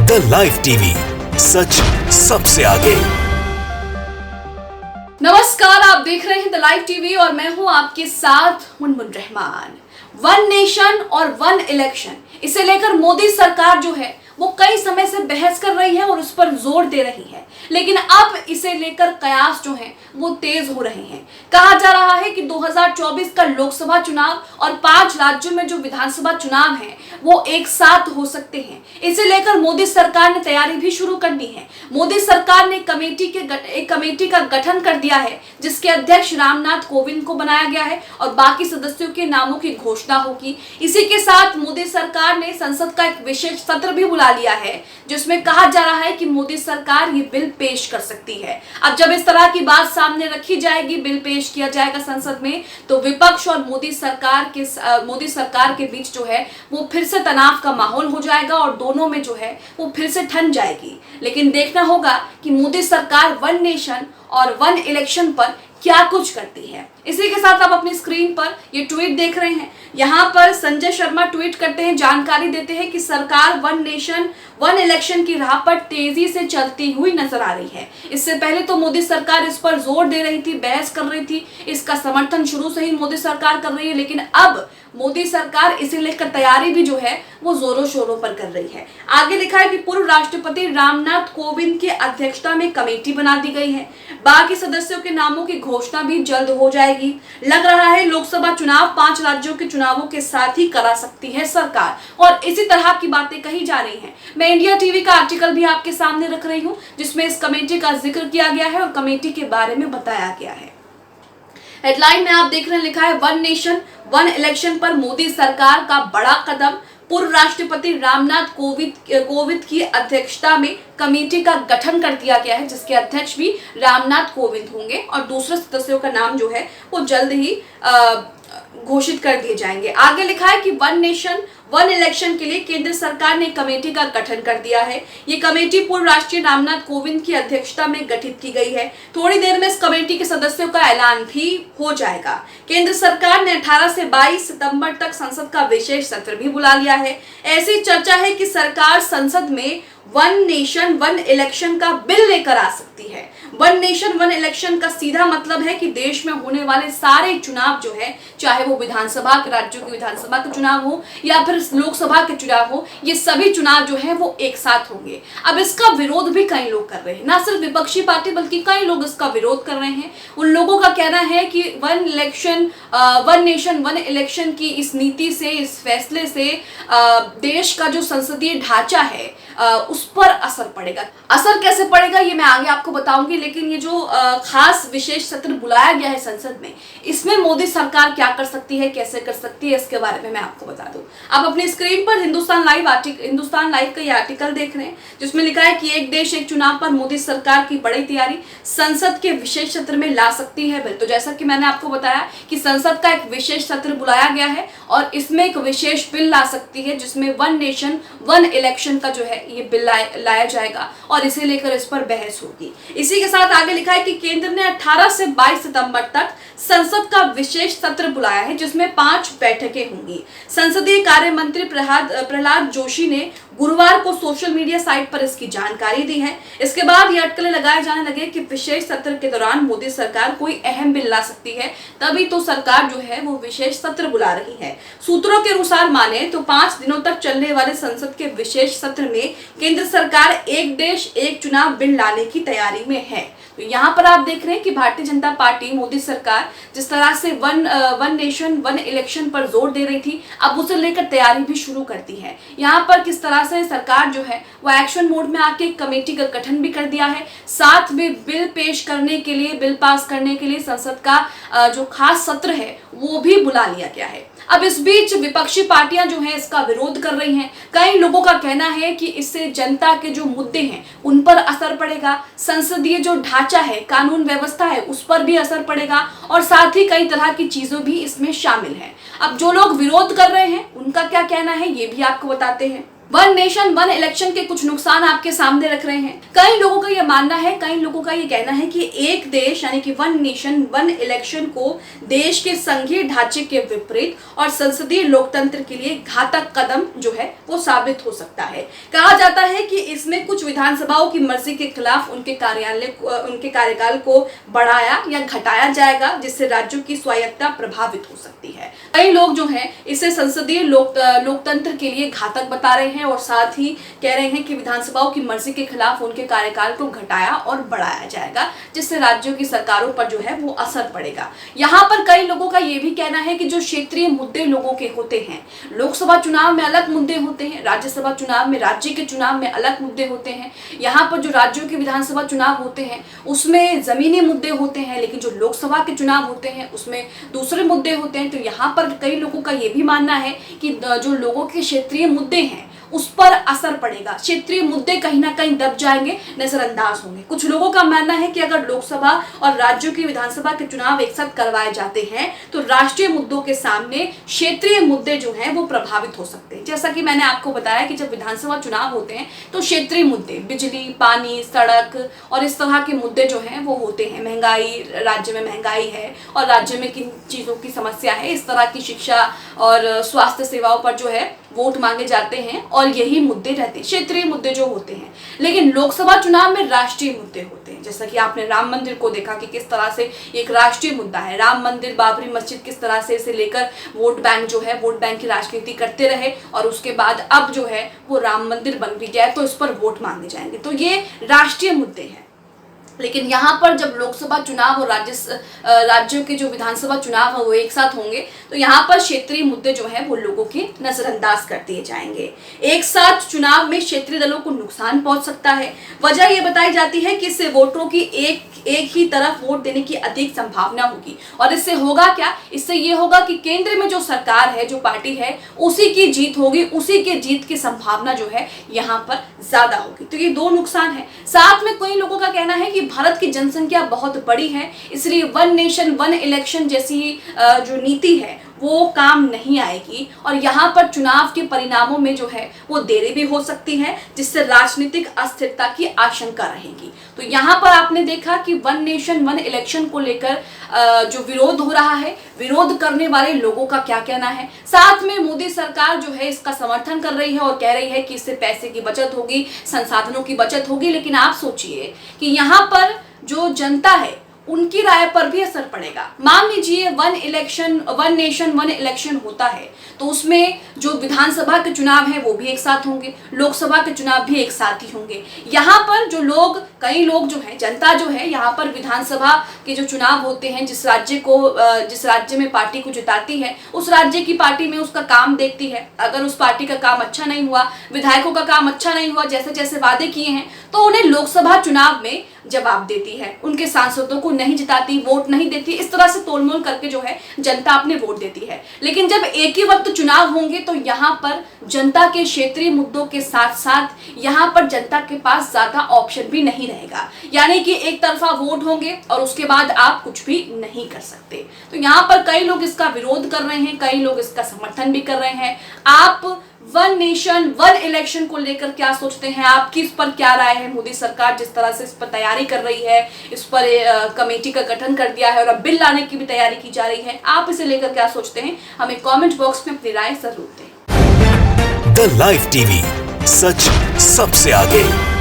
The live TV, सच सबसे आगे। नमस्कार, आप देख रहे हैं द लाइव टीवी और मैं हूं आपके साथ मुनमुन रहमान। वन नेशन और वन इलेक्शन, इसे लेकर मोदी सरकार जो है वो कई समय से बहस कर रही है और उस पर जोर दे रही है, लेकिन अब इसे लेकर कयास जो हैं वो तेज हो रहे हैं। कहा जा रहा है कि 2024 का लोकसभा चुनाव और 5 राज्यों में जो विधानसभा चुनाव है वो एक साथ हो सकते हैं। इसे लेकर मोदी सरकार ने तैयारी भी शुरू कर दी है। मोदी सरकार ने एक कमेटी का गठन कर दिया है, जिसके अध्यक्ष रामनाथ कोविंद को बनाया गया है और बाकी सदस्यों के नामों की घोषणा होगी। इसी के साथ मोदी सरकार ने संसद का एक विशेष सत्र भी बुला लिया है, जिसमें कहा जा रहा है कि मोदी सरकार ये बिल पेश कर सकती है। अब जब इस तरह की बात सामने रखी जाएगी, बिल पेश किया जाएगा संसद में, तो विपक्ष और मोदी सरकार के बीच जो है वो फिर से तनाव का माहौल हो जाएगा और दोनों में जो है वो फिर से ठन जाएगी। लेकिन देखना होगा कि मोदी सरकार वन नेशन और वन इलेक्शन पर क्या कुछ करती है। इसी के साथ आप अपनी स्क्रीन पर ये ट्वीट देख रहे हैं। यहाँ पर संजय शर्मा ट्वीट करते हैं, जानकारी देते हैं कि सरकार वन नेशन वन इलेक्शन की राह पर तेजी से चलती हुई नजर आ रही है। इससे पहले तो मोदी सरकार इस पर जोर दे रही थी, बहस कर रही थी, इसका समर्थन शुरू से ही मोदी सरकार कर रही है, लेकिन अब मोदी सरकार इसे लेकर तैयारी भी जो है वो जोरों शोरों पर कर रही है। आगे लिखा है कि पूर्व राष्ट्रपति रामनाथ कोविंद की अध्यक्षता में कमेटी बना दी गई है। बाकी सदस्यों के नामों की घोषणा भी जल्द हो जाएगी। लग रहा है लोकसभा चुनाव 5 राज्यों के चुनावों के साथ ही करा सकती है सरकार, और इसी तरह की बातें कही जा रही हैं। मैं इंडिया टीवी का आर्टिकल भी आपके सामने रख रही हूँ, जिसमें इस कमेटी का जिक्र किया गया है और कमेटी के बारे में बताया गया है। हेडलाइन में आप देख रहे हैं, लिखा है वन नेशन वन इलेक्शन पर मोदी सरकार का बड़ा कदम। पूर्व राष्ट्रपति रामनाथ कोविंद की अध्यक्षता में कमेटी का गठन कर दिया गया है, जिसके अध्यक्ष भी रामनाथ कोविंद होंगे और दूसरे सदस्यों का नाम जो है वो जल्द ही घोषित कर दिए जाएंगे। आगे लिखा है कि वन नेशन वन इलेक्शन के लिए केंद्र सरकार ने कमेटी का गठन कर दिया है। ये कमेटी पूर्व राष्ट्रपति रामनाथ कोविंद की अध्यक्षता में गठित की गई है। थोड़ी देर में इस कमेटी के सदस्यों का ऐलान भी हो जाएगा। केंद्र सरकार ने 18 से 22 सितंबर तक संसद का विशेष सत्र भी बुला लिया है। ऐसी चर्चा है कि सरकार संसद में वन नेशन वन इलेक्शन का बिल लेकर आ सकती है। वन नेशन वन इलेक्शन का सीधा मतलब है कि देश में होने वाले सारे चुनाव जो है, चाहे वो विधानसभा के राज्यों की विधानसभा के चुनाव हो या फिर लोकसभा के चुनाव हो, ये सभी चुनाव जो है वो एक साथ होंगे। अब इसका विरोध भी कई लोग कर रहे हैं, ना सिर्फ विपक्षी पार्टी बल्कि कई लोग इसका विरोध कर रहे हैं। उन लोगों का कहना है कि वन नेशन वन इलेक्शन की इस नीति से, इस फैसले से देश का जो संसदीय ढांचा है उस पर असर पड़ेगा। असर कैसे पड़ेगा ये मैं आगे आपको बताऊंगी, लेकिन ये जो खास विशेष सत्र बुलाया गया है संसद में, इसमें मोदी सरकार क्या कर सकती है, कैसे कर सकती है, इसके बारे में मैं आपको बता दूं। आप अपनी स्क्रीन पर हिंदुस्तान लाइव का ये आर्टिकल देख रहे हैं, जिसमें लिखा है कि एक देश एक चुनाव पर मोदी सरकार की बड़ी तैयारी, संसद के विशेष सत्र में ला सकती है बिल। तो जैसा कि मैंने आपको बताया कि संसद का एक विशेष सत्र बुलाया गया है और इसमें एक विशेष बिल ला सकती है, जिसमें वन नेशन वन इलेक्शन का जो है ये बिल लाया जाएगा और इसे लेकर इस पर बहस होगी। इसी के साथ आगे लिखा है कि केंद्र ने 18 से 22 सितंबर तक संसद का विशेष सत्र बुलाया है, जिसमें 5 बैठकें होंगी। संसदीय कार्य मंत्री प्रहलाद जोशी ने गुरुवार को सोशल मीडिया साइट पर इसकी जानकारी दी है। इसके बाद ये अटकलें लगाए जाने लगे कि विशेष सत्र के दौरान मोदी सरकार कोई अहम बिल ला सकती है, तभी तो सरकार जो है वो विशेष सत्र बुला रही है। सूत्रों के अनुसार माने तो 5 दिनों तक चलने वाले संसद के विशेष सत्र में केंद्र सरकार एक देश एक चुनाव बिल लाने की तैयारी में है। तो यहाँ पर आप देख रहे हैं कि भारतीय जनता पार्टी, मोदी सरकार जिस तरह से वन नेशन वन इलेक्शन पर जोर दे रही थी, अब उसे लेकर तैयारी भी शुरू करती है। यहाँ पर किस तरह से सरकार जो है वो एक्शन मोड में आके कमेटी का गठन भी कर दिया है, साथ में बिल पेश करने के लिए, बिल पास करने के लिए संसद का जो खास सत्र है वो भी बुला लिया गया है। अब इस बीच विपक्षी पार्टियां जो हैं इसका विरोध कर रही हैं। कई लोगों का कहना है कि इससे जनता के जो मुद्दे हैं उन पर असर पड़ेगा, संसदीय जो ढांचा है, कानून व्यवस्था है, उस पर भी असर पड़ेगा और साथ ही कई तरह की चीजों भी इसमें शामिल हैं। अब जो लोग विरोध कर रहे हैं उनका क्या कहना है ये भी आपको बताते हैं। वन नेशन वन इलेक्शन के कुछ नुकसान आपके सामने रख रहे हैं। कई लोगों का यह मानना है, कई लोगों का यह कहना है कि एक देश यानी कि वन नेशन वन इलेक्शन को देश के संघीय ढांचे के विपरीत और संसदीय लोकतंत्र के लिए घातक कदम जो है वो साबित हो सकता है। कहा जाता है कि इसमें कुछ विधानसभाओं की मर्जी के खिलाफ उनके कार्यकाल को बढ़ाया या घटाया जाएगा, जिससे राज्यों की स्वायत्तता प्रभावित हो सकती है। कई लोग जो है इसे संसदीय लोकतंत्र के लिए घातक बता रहे हैं और साथ ही कह रहे हैं कि विधानसभाओं की मर्जी के खिलाफ उनके कार्यकाल को घटाया और बढ़ाया जाएगा, जिससे राज्यों की सरकारों पर जो है वो असर पड़ेगा। यहाँ पर कई लोगों का ये भी कहना है कि जो क्षेत्रीय मुद्दे लोगों के होते हैं, लोकसभा चुनाव में अलग मुद्दे होते हैं, राज्यसभा चुनाव में राज्य के चुनाव में अलग मुद्दे होते हैं। यहाँ पर जो राज्यों के विधानसभा चुनाव होते हैं उसमें जमीनी मुद्दे होते हैं, लेकिन जो लोकसभा के चुनाव होते हैं उसमें दूसरे मुद्दे होते हैं। तो यहाँ पर कई लोगों का ये भी मानना है कि जो लोगों के क्षेत्रीय मुद्दे हैं उस पर असर पड़ेगा, क्षेत्रीय मुद्दे कहीं ना कहीं दब जाएंगे, नजरअंदाज होंगे। कुछ लोगों का मानना है कि अगर लोकसभा और राज्यों की विधानसभा के चुनाव एक साथ करवाए जाते हैं तो राष्ट्रीय मुद्दों के सामने क्षेत्रीय मुद्दे जो हैं वो प्रभावित हो सकते हैं। जैसा कि मैंने आपको बताया कि जब विधानसभा चुनाव होते हैं तो क्षेत्रीय मुद्दे बिजली, पानी, सड़क और इस तरह के मुद्दे जो हैं वो होते हैं। महंगाई, राज्य में महंगाई है और राज्य में किन चीज़ों की समस्या है, इस तरह की शिक्षा और स्वास्थ्य सेवाओं पर जो है वोट मांगे जाते हैं और यही मुद्दे रहते हैं, क्षेत्रीय मुद्दे जो होते हैं। लेकिन लोकसभा चुनाव में राष्ट्रीय मुद्दे होते हैं, जैसा कि आपने राम मंदिर को देखा कि किस तरह से एक राष्ट्रीय मुद्दा है। राम मंदिर, बाबरी मस्जिद, किस तरह से इसे लेकर वोट बैंक जो है वोट बैंक की राजनीति करते रहे और उसके बाद अब जो है वो राम मंदिर बन भी गया तो इस पर वोट मांगे जाएंगे। तो ये राष्ट्रीय मुद्दे हैं। लेकिन यहाँ पर जब लोकसभा चुनाव और राज्यों के जो विधानसभा चुनाव है वो एक साथ होंगे तो यहाँ पर क्षेत्रीय मुद्दे जो है वो लोगों के नजरअंदाज कर दिए जाएंगे। एक साथ चुनाव में क्षेत्रीय दलों को नुकसान पहुंच सकता है। वजह ये बताई जाती है कि इससे वोटरों की एक ही तरफ वोट देने की अधिक संभावना होगी। और इससे होगा क्या? इससे ये होगा कि केंद्र में जो सरकार है, जो पार्टी है, उसी की जीत होगी, उसी के जीत की संभावना जो है यहाँ पर ज्यादा होगी। तो ये दो नुकसान है। साथ में कई लोगों का कहना है कि भारत की जनसंख्या बहुत बड़ी है, इसलिए वन नेशन वन इलेक्शन जैसी जो नीति है वो काम नहीं आएगी और यहाँ पर चुनाव के परिणामों में जो है वो देरी भी हो सकती है, जिससे राजनीतिक अस्थिरता की आशंका रहेगी। तो यहाँ पर आपने देखा कि वन नेशन वन इलेक्शन को लेकर जो विरोध हो रहा है, विरोध करने वाले लोगों का क्या कहना है। साथ में मोदी सरकार जो है इसका समर्थन कर रही है और कह रही है कि इससे पैसे की बचत होगी, संसाधनों की बचत होगी। लेकिन आप सोचिए कि यहाँ पर जो जनता है उनकी राय पर भी असर पड़ेगा। मान लीजिए वन नेशन वन इलेक्शन होता है तो उसमें जो विधानसभा के चुनाव है वो भी एक साथ होंगे, लोकसभा के चुनाव भी एक साथ ही होंगे। यहाँ पर जो लोग, कई लोग जो है, जनता जो है यहाँ पर विधानसभा के जो चुनाव होते हैं, जिस राज्य में पार्टी को जिताती है उस राज्य की पार्टी में उसका काम देखती है। अगर उस पार्टी का काम अच्छा नहीं हुआ, विधायकों का काम अच्छा नहीं हुआ, जैसे जैसे वादे किए हैं, तो उन्हें लोकसभा चुनाव में जवाब देती है, उनके सांसदों को नहीं जिताती, वोट नहीं देती। इस तरह से तोलमोल करके जो है जनता अपने वोट देती है। लेकिन जब एक ही वक्त चुनाव होंगे तो यहाँ पर जनता के क्षेत्रीय मुद्दों के साथ साथ यहाँ पर जनता के पास ज्यादा ऑप्शन भी नहीं रहेगा, यानी कि एक तरफा वोट होंगे और उसके बाद आप कुछ भी नहीं कर सकते। तो यहाँ पर कई लोग इसका विरोध कर रहे हैं, कई लोग इसका समर्थन भी कर रहे हैं। आप वन नेशन वन इलेक्शन को लेकर क्या सोचते हैं? आपकी इस पर क्या राय है? मोदी सरकार जिस तरह से इस पर तैयारी कर रही है, इस पर कमेटी का गठन कर दिया है और अब बिल लाने की भी तैयारी की जा रही है, आप इसे लेकर क्या सोचते हैं? हमें कमेंट बॉक्स में अपनी राय जरूर दें। द लाइव टीवी, सच सबसे आगे।